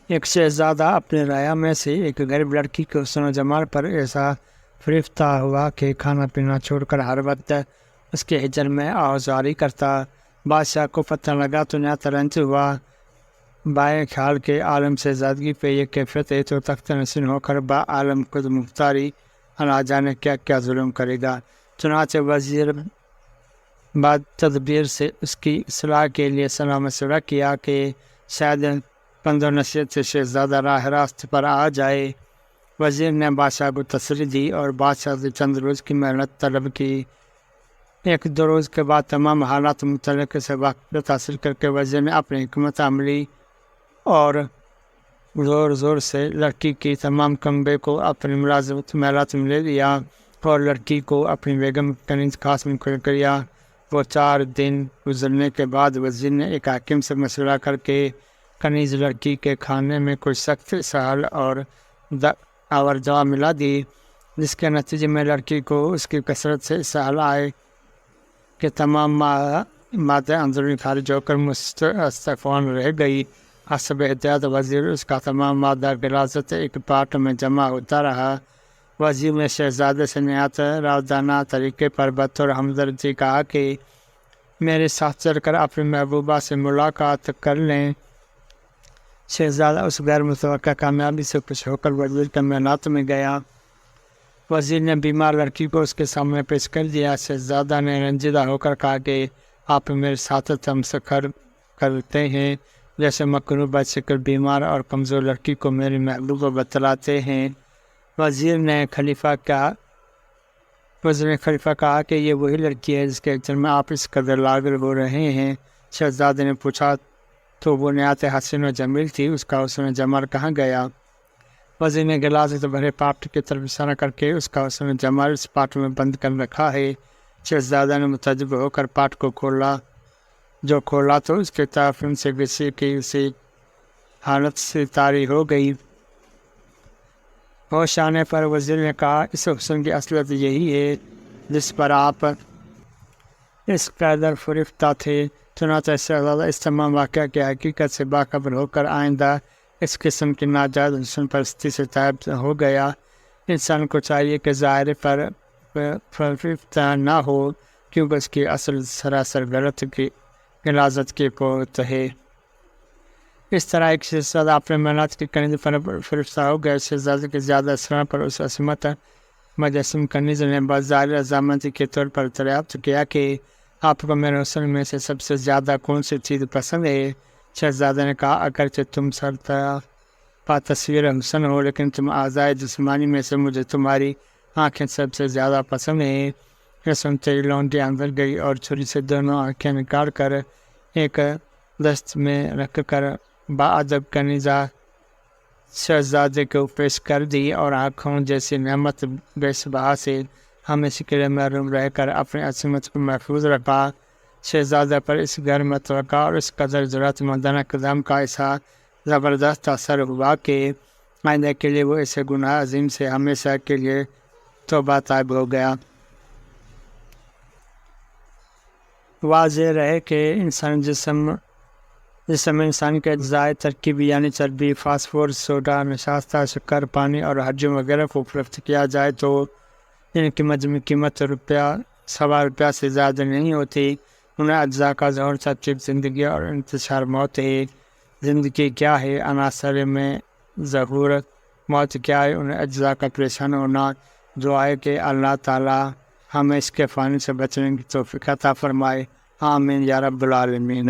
ایک شہزادہ اپنے رعایا میں سے ایک غریب لڑکی کے حسن و جمال پر ایسا فریفتہ ہوا کہ کھانا پینا چھوڑ کر ہر وقت اس کے ہجر میں آوازاری کرتا۔ بادشاہ کو پتہ لگا تو نہایت رنج ہوا۔ بائیں خیال کے عالم سے زادگی پہ یہ کیفیت ہے تو تخت نشین ہو کر با عالم خود مختاری اللہ جانے کیا کیا ظلم کرے گا۔ چنانچہ وزیر بعد تدبیر سے اس کی اصلاح کے لیے صلاح مشورہ کیا کہ شاید پند و نصیحت سے شہزادہ راہ راست پر آ جائے۔ وزیر نے بادشاہ کو تسلی دی اور بادشاہ سے چند روز کی محنت طلب کی۔ ایک دو روز کے بعد تمام حالات متعلق سے واقفیت حاصل کر کے وزیر نے اپنی حکمت عملی اور زور سے لڑکی کی تمام کمبے کو اپنی ملازمت محلات میں لے لیا اور لڑکی کو اپنی بیگم کنیز خاص میں کھڑ کریا۔ وہ 4 دن گزرنے کے بعد وزیر نے ایک حاکم سے مشورہ کر کے کنیز لڑکی کے کھانے میں کوئی سخت سہل اور دوا ملا دی، جس کے نتیجے میں لڑکی کو اس کی کثرت سے سہل آئے کہ تمام مادے اندرونی خارج ہو کر مستفون رہ گئی۔ حسب احتیاط وزیر اس کا تمام مادہ غلاظت ایک پاٹ میں جمع ہوتا رہا۔ وزیر نے شہزادے سے نہایت راودانہ طریقے پر بطور ہمدردی کہا کہ میرے ساتھ چل کر اپنی محبوبہ سے ملاقات کر لیں۔ شہزادہ اس غیر متوقع کامیابی سے خوش ہو کر وزیر کے محلات میں گیا۔ وزیر نے بیمار لڑکی کو اس کے سامنے پیش کر دیا۔ شہزادہ نے رنجیدہ ہو کر کہا کہ آپ میرے ساتھ تمسخر کرتے ہیں، جیسے مکروب بشکل بیمار اور کمزور لڑکی کو میری محبوبہ بتلاتے ہیں۔ وزیر نے خلیفہ کہا کہ یہ وہی لڑکی ہے جس کے اجر میں آپ اس قدر لاغر ہو رہے ہیں۔ شہزادے نے پوچھا تو وہ نہایت حسین و جمیل تھی، اس کا حسن و جمال کہاں گیا؟ وزیر نے غلاظت بھرے پاٹ کی طرف اشارہ کر کے اس کا حسن و جمال اس پاٹ میں بند کر رکھا ہے۔ شہزادہ نے متعجب ہو کر پاٹ کو کھولا تو اس کے تعفن سے غصے کی اسی حالت سے طاری ہو گئی۔ ہوش آنے پر وزیر نے کہا اس حسن کی اصلیت یہی ہے جس پر آپ اس قدر فریفتہ تھے۔ چنانچہ شہزادہ اس تمام واقعہ کی حقیقت سے باخبر ہو کر آئندہ اس قسم کی ناجائز حسن پرستی سے تائب ہو گیا۔ انسان کو چاہیے کہ ظاہر پر فریفتہ نہ ہو، کیونکہ اس کی اصل سراسر غلط کی غلاظت کی قوت ہے۔ اس طرح ایک شہزادہ اپنے محلات کی کنیز پر فریفتہ ہو گیا۔ شہزادے کے زیادہ اثرات پر اس عصمت مجسم کنیز نے بظاہر رضامندی کے طور پر دریافت کیا کہ آپ کو میرے حسن میں سے سب سے زیادہ کون سی چیز پسند ہے؟ شہزادے نے کہا اگرچہ تم پا تصویر حسن ہو، لیکن تم اعضائے جسمانی میں سے مجھے تمہاری آنکھیں سب سے زیادہ پسند ہیں۔ یہ سنتے ہی لونڈی اندر گئی اور چھری سے دونوں آنکھیں نکال کر ایک دست میں رکھ کر باادب کنیزہ شہزادے کو پیش کر دی اور آنکھوں جیسی نعمت بے بہا سے ہمیشہ کے لیے محروم رہ کر اپنی عصمت کو محفوظ رکھا۔ شہزادہ پر اس غیر متوقع اور اس قدر ضرورت مندانہ اقدام کا ایسا زبردست اثر ہوا کہ آئندہ کے لیے وہ اسے گناہ عظیم سے ہمیشہ کے لیے توبہ طائب ہو گیا۔ واضح رہے کہ انسانی جسم انسان کے اجزائے ترکیبی یعنی چربی، فاسفورس، سوڈا، نشاستہ، شکر، پانی اور حجم وغیرہ کو فروخت کیا جائے تو ان کی مجموعی قیمت ₹1.25 سے زیادہ نہیں ہوتی۔ انہیں اجزاء کا ظہور ترتیب زندگی اور انتشار موت ہے۔ زندگی کیا ہے؟ عناصر میں ظہور۔ موت کیا ہے؟ انہیں اجزاء کا پریشان ہونا۔ دعا ہے کہ اللہ تعالی ہمیں اس کے فانی سے بچنے کی توفیق عطا فرمائے۔ آمین یا رب العالمین۔